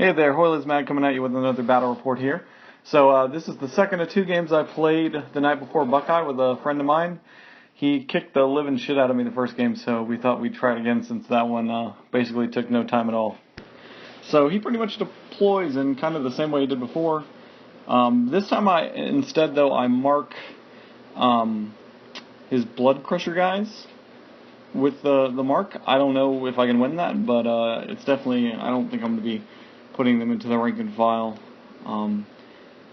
Hey there, Hoyle's Mad coming at you with another battle report here. So this is the second of two games I played the night before Buckeye with a friend of mine. He kicked the living shit out of me the first game, so we thought we'd try it again since that one basically took no time at all. So he pretty much deploys in kind of the same way he did before. This time I mark his Blood Crusher guys with the mark. I don't know if I can win that, but it's definitely, I don't think I'm going to be putting them into the rank and file.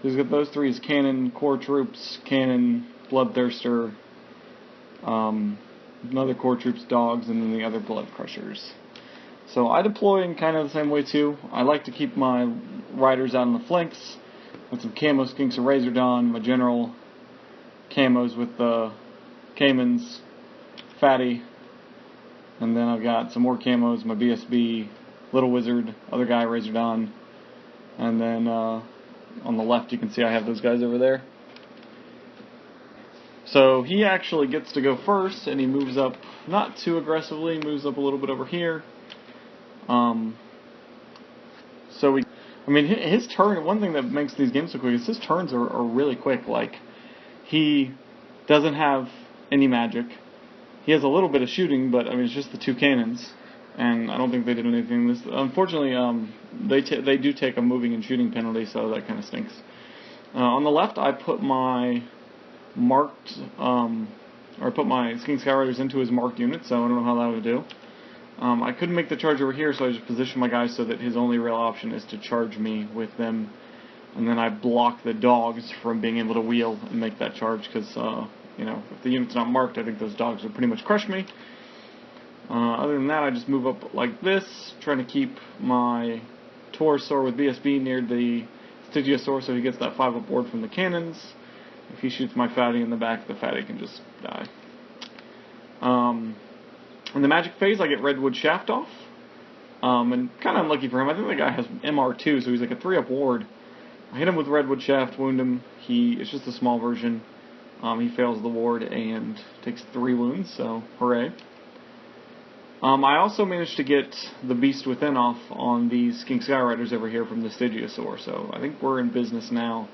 He's got those three as cannon, core troops, cannon, bloodthirster, another core troops, dogs, and then the other blood crushers. So I deploy in kind of the same way too. I like to keep my riders out on the flanks with some camo skinks of Razor Dawn, my general camos with the Caimans, Fatty, and then I've got some more camos, my BSB, Little Wizard, other guy, Razor Dawn, and then on the left you can see I have those guys over there. So he actually gets to go first, and he moves up not too aggressively, moves up a little bit over here. His turn, one thing that makes these games so quick is his turns are really quick. Like, he doesn't have any magic. He has a little bit of shooting, but it's just the two cannons, and I don't think they did anything. Unfortunately, they do take a moving and shooting penalty, so that kind of stinks. On the left, I put my marked, I put my Skink Skyriders into his marked unit, so I don't know how that would do. I couldn't make the charge over here, so I just positioned my guys so that his only real option is to charge me with them, and then I block the dogs from being able to wheel and make that charge, because if the unit's not marked, I think those dogs would pretty much crush me. Other than that, I just move up like this, trying to keep my Taurosaur with BSB near the Stygiosaur so he gets that 5 aboard from the cannons. If he shoots my Fatty in the back, the Fatty can just die. In the magic phase, I get Redwood Shaft off. And kind of unlucky for him, I think the guy has MR2, so he's like a 3-up ward. I hit him with Redwood Shaft, wound him. It's just a small version. He fails the ward and takes 3 wounds, so hooray. I also managed to get the Beast Within off on these Skink Skyriders over here from the Stygiosaur, so I think we're in business now.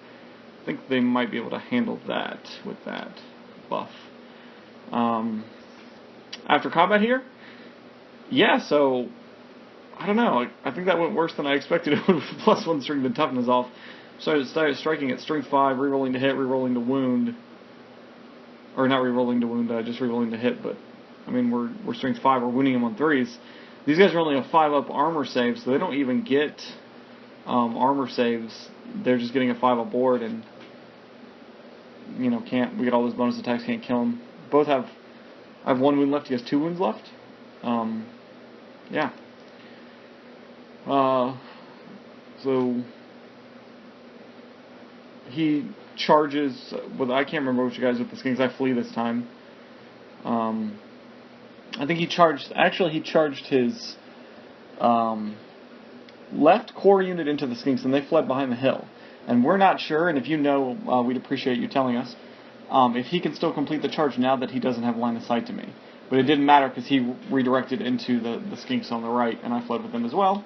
I think they might be able to handle that with that buff. After combat here, so I don't know. I think that went worse than I expected it would with +1 strength and toughness off. Started striking at strength 5, rerolling to hit, rerolling to wound. Or not rerolling to wound, just rerolling to hit, but we're strength 5, we're wounding him on 3s. These guys are only a 5-up armor save, so they don't even get armor saves. They're just getting a 5-up board, and we get all those bonus attacks, can't kill him. I have 1 wound left, he has 2 wounds left. So he charges with, I can't remember which guys with the skinks. I flee this time. I think he charged his left core unit into the skinks, and they fled behind the hill. And we're not sure, and if you know, we'd appreciate you telling us, if he can still complete the charge now that he doesn't have line of sight to me. But it didn't matter because he redirected into the skinks on the right, and I fled with them as well.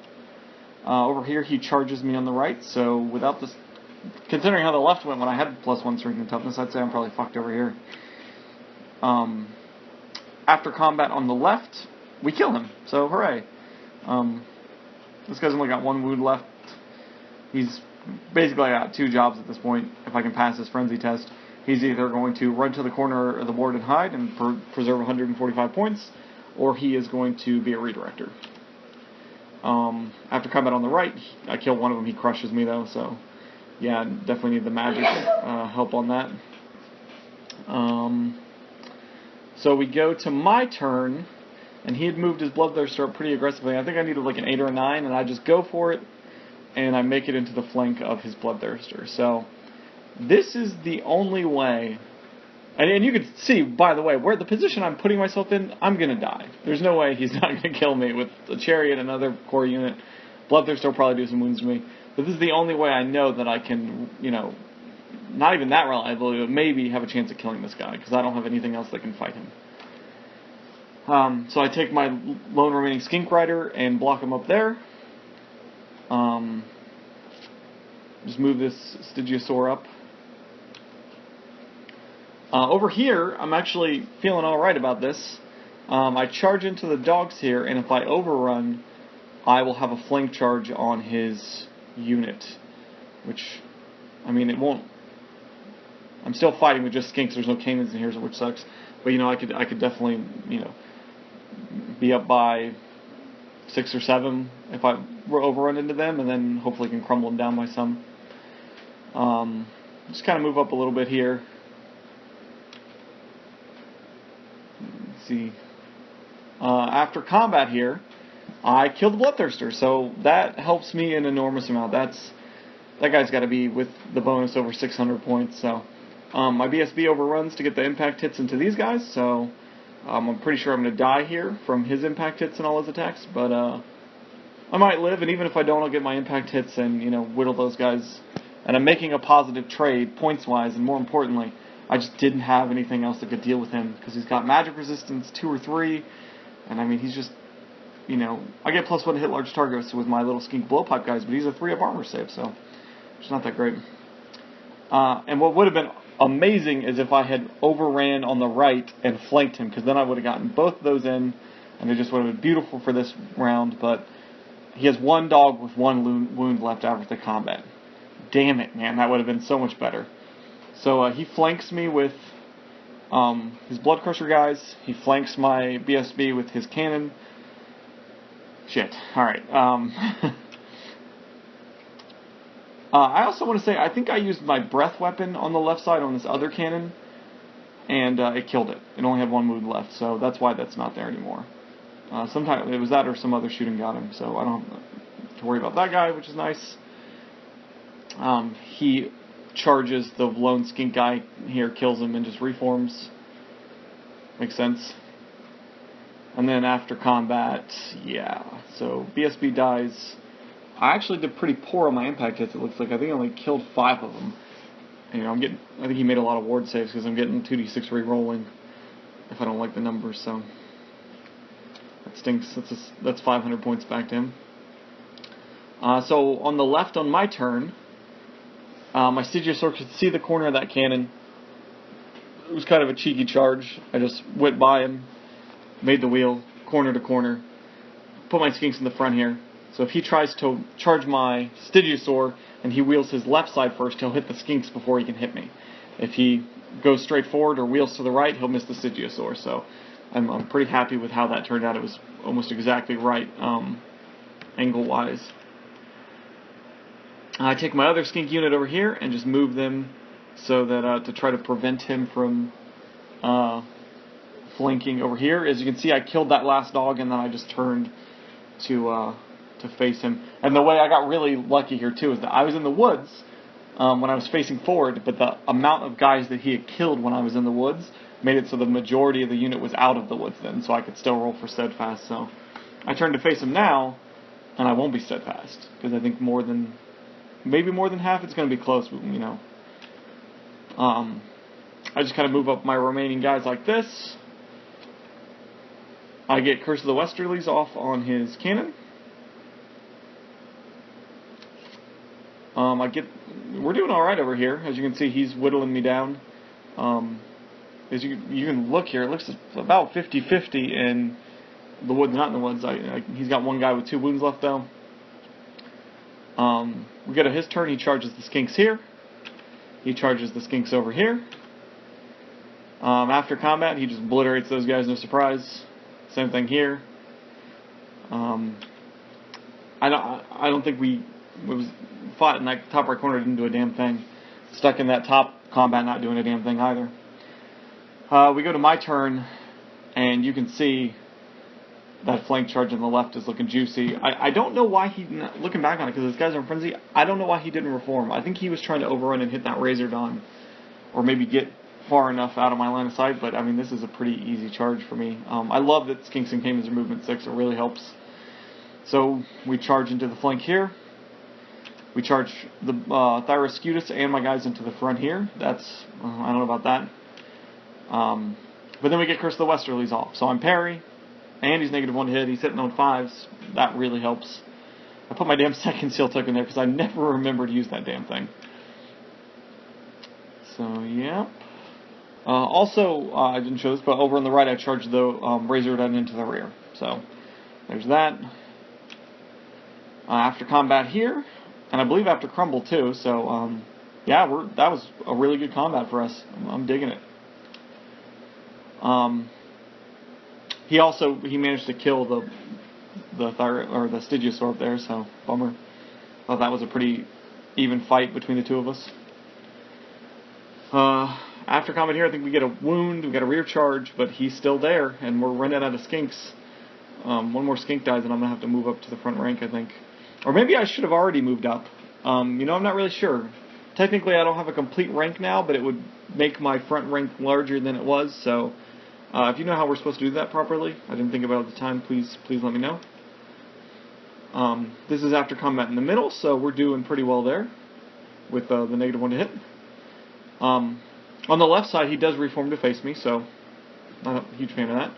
Over here, he charges me on the right, so without this, considering how the left went when I had +1 strength and toughness, I'd say I'm probably fucked over here. After combat on the left, we kill him, so hooray. This guy's only got 1 wound left. He's basically got 2 jobs at this point, if I can pass his frenzy test. He's either going to run to the corner of the board and hide and preserve 145 points, or he is going to be a redirector. After combat on the right, I kill one of them. He crushes me though, so yeah, definitely need the magic help on that. So we go to my turn, and he had moved his Bloodthirster up pretty aggressively. I think I needed like an 8 or a 9, and I just go for it, and I make it into the flank of his Bloodthirster. So this is the only way, and you can see, by the way, where the position I'm putting myself in, I'm going to die. There's no way he's not going to kill me with a Chariot and another core unit. Bloodthirster will probably do some wounds to me. But this is the only way I know that I can, not even that reliably, but maybe have a chance at killing this guy, because I don't have anything else that can fight him. So I take my lone remaining Skink Rider and block him up there. Just move this Stygiosaur up. Over here, I'm actually feeling alright about this. I charge into the dogs here, and if I overrun, I will have a flank charge on his unit. Which, I mean, it won't... I'm still fighting with just skinks. There's no cannons in here, which sucks. But, you know, I could definitely, you know, be up by 6 or 7 if I overrun into them, and then hopefully can crumble them down by some. Just kind of move up a little bit here. Let's see. After combat here, I killed the Bloodthirster, so that helps me an enormous amount. That guy's got to be with the bonus over 600 points. So my BSB overruns to get the impact hits into these guys. So I'm pretty sure I'm going to die here from his impact hits and all his attacks, but I might live, and even if I don't, I'll get my impact hits and, you know, whittle those guys. And I'm making a positive trade points-wise, and more importantly, I just didn't have anything else that could deal with him because he's got magic resistance 2 or 3, and I mean he's just, you know, I get +1 to hit large targets with my little skink blowpipe guys, but he's a 3-up armor save, so it's not that great. And what would have been amazing is if I had overran on the right and flanked him, because then I would have gotten both of those in, and it just would have been beautiful for this round. But he has 1 dog with 1 wound left after the combat. Damn it, man, that would have been so much better. So he flanks me with his Blood Crusher guys. He flanks my BSB with his cannon. Shit. Alright. I also want to say, I think I used my breath weapon on the left side on this other cannon, and it killed it. It only had 1 wound left, so that's why that's not there anymore. Sometimes it was that or some other shooting got him, so I don't have to worry about that guy, which is nice. He charges the lone skink guy here, kills him, and just reforms. Makes sense. And then after combat, yeah. So BSB dies. I actually did pretty poor on my impact hits, it looks like. I think I only killed 5 of them. And, you know, I think he made a lot of ward saves because I'm getting 2d6 re-rolling if I don't like the numbers, so that stinks. That's 500 points back to him. So on the left on my turn, my Stygiosaur could see the corner of that cannon. It was kind of a cheeky charge. I just went by him, made the wheel, corner to corner, put my skinks in the front here. So if he tries to charge my Stygiosaur and he wheels his left side first, he'll hit the skinks before he can hit me. If he goes straight forward or wheels to the right, he'll miss the Stygiosaur. So I'm pretty happy with how that turned out. It was almost exactly right angle-wise. I take my other skink unit over here and just move them so that to try to prevent him from flanking over here. As you can see, I killed that last dog and then I just turned to face him. And the way I got really lucky here too is that I was in the woods when I was facing forward, but the amount of guys that he had killed when I was in the woods made it so the majority of the unit was out of the woods then, so I could still roll for steadfast. So I turn to face him now, and I won't be steadfast because I think maybe more than half. It's going to be close, you know. I just kind of move up my remaining guys like this. I get Curse of the Westerlies off on his cannon. We're doing all right over here. As you can see, he's whittling me down. As you can look here, it looks about 50-50 in the woods, not in the woods. He's got 1 guy with 2 wounds left, though. We go to his turn. He charges the skinks here. He charges the skinks over here. After combat, he just obliterates those guys, no surprise. Same thing here. I don't think we fought in that top right corner, didn't do a damn thing. Stuck in that top combat, not doing a damn thing either. We go to my turn, and you can see that flank charge on the left is looking juicy. I don't know why looking back on it, because this guy's in frenzy, I don't know why he didn't reform. I think he was trying to overrun and hit that Razor Dawn, or maybe get far enough out of my line of sight, but I mean, this is a pretty easy charge for me. I love that Skinks and Caimans are movement 6, it really helps. So, we charge into the flank here. We charge the Thyroscutus and my guys into the front here. That's, I don't know about that. But then we get Curse of the Westerlies off. So I'm parry, and he's -1 to hit. He's hitting on 5s. That really helps. I put my damn second seal token there because I never remember to use that damn thing. So, yeah. Also, I didn't show this, but over on the right I charged the Razor Gun into the rear. So, there's that. After combat here, and I believe after Crumble too, so, yeah, that was a really good combat for us. I'm digging it. He managed to kill the Stygiosaur up there, so bummer. Thought that was a pretty even fight between the two of us. After combat here, I think we get a wound, we get a rear charge, but he's still there, and we're running out of skinks. One more skink dies, and I'm gonna have to move up to the front rank, I think. Or maybe I should have already moved up. I'm not really sure. Technically, I don't have a complete rank now, but it would make my front rank larger than it was, so if you know how we're supposed to do that properly, I didn't think about it at the time, please let me know. This is after combat in the middle, so we're doing pretty well there with the -1 to hit. On the left side, he does reform to face me, so not a huge fan of that.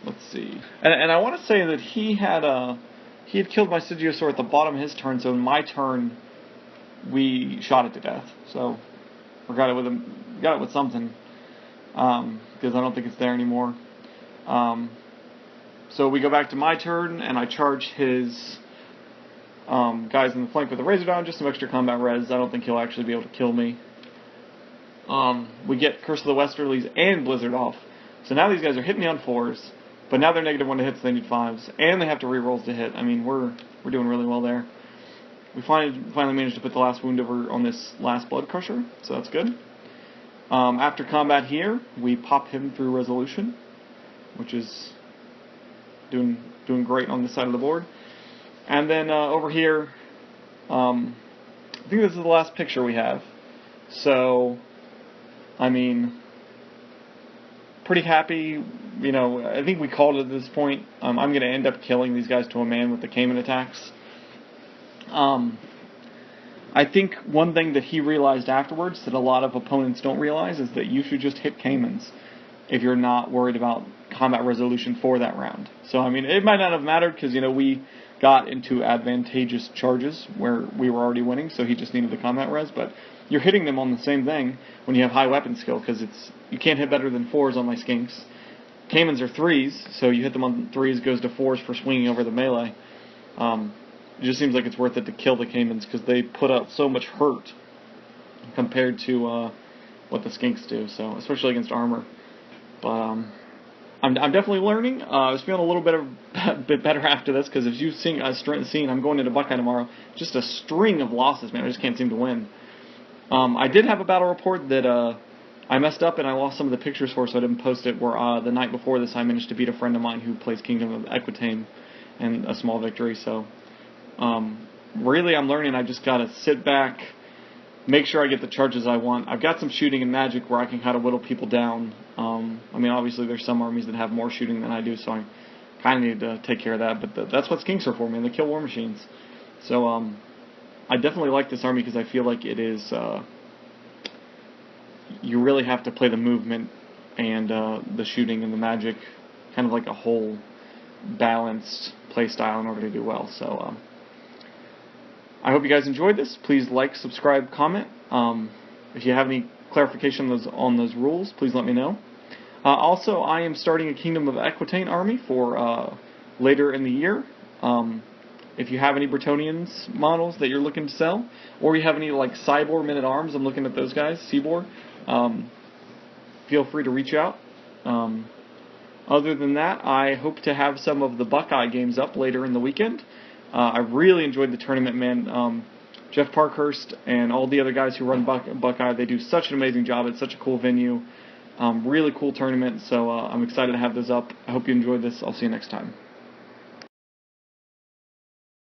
Let's see. And I want to say that he had killed my Stygiosaur at the bottom of his turn, so in my turn, we shot it to death. So, or got it with something, because I don't think it's there anymore. So we go back to my turn, and I charge his guys in the flank with the Razor Down, just some extra combat res. I don't think he'll actually be able to kill me. We get Curse of the Westerlies and Blizzard off. So now these guys are hitting me on 4s, but now they're -1 to hit, so they need 5s, and they have to rerolls to hit. I mean, we're doing really well there. We finally managed to put the last wound over on this last Blood Crusher, so that's good. After combat here, we pop him through Resolution, which is doing great on this side of the board. And then over here, I think this is the last picture we have. So, I mean, pretty happy. I think we called it at this point. I'm going to end up killing these guys to a man with the Cayman attacks. I think one thing that he realized afterwards that a lot of opponents don't realize is that you should just hit Caymans if you're not worried about combat resolution for that round. So, I mean, it might not have mattered because, we got into advantageous charges where we were already winning, so he just needed the combat res, but you're hitting them on the same thing when you have high weapon skill, because you can't hit better than 4s on my skinks. Caymans are 3s, so you hit them on 3s, goes to 4s for swinging over the melee. It just seems like it's worth it to kill the Caymans because they put out so much hurt compared to what the skinks do, so especially against armor. But I'm definitely learning. I was feeling a little bit better after this because if you've seen I'm going into Buckeye tomorrow. Just a string of losses, man. I just can't seem to win. I did have a battle report that I messed up and I lost some of the pictures for, so I didn't post it. Where the night before this, I managed to beat a friend of mine who plays Kingdom of Equitame and a small victory. So really, I'm learning. I just gotta sit back, make sure I get the charges I want. I've got some shooting and magic where I can kind of whittle people down. I mean, obviously there's some armies that have more shooting than I do, so I kind of need to take care of that. But that's what skinks are for, man. They kill war machines. So I definitely like this army because I feel like it is. You really have to play the movement and the shooting and the magic, kind of like a whole balanced play style in order to do well. So I hope you guys enjoyed this. Please like, subscribe, comment. If you have any clarification on those rules, please let me know. Also, I am starting a Kingdom of Equitane army for later in the year. If you have any Bretonnians models that you're looking to sell, or you have any like Cybor Men-at-Arms, I'm looking at those guys, Cybor, feel free to reach out. Other than that, I hope to have some of the Buckeye games up later in the weekend. I really enjoyed the tournament, man. Jeff Parkhurst and all the other guys who run Buckeye, they do such an amazing job. It's such a cool venue. Really cool tournament, so I'm excited to have those up. I hope you enjoyed this. I'll see you next time.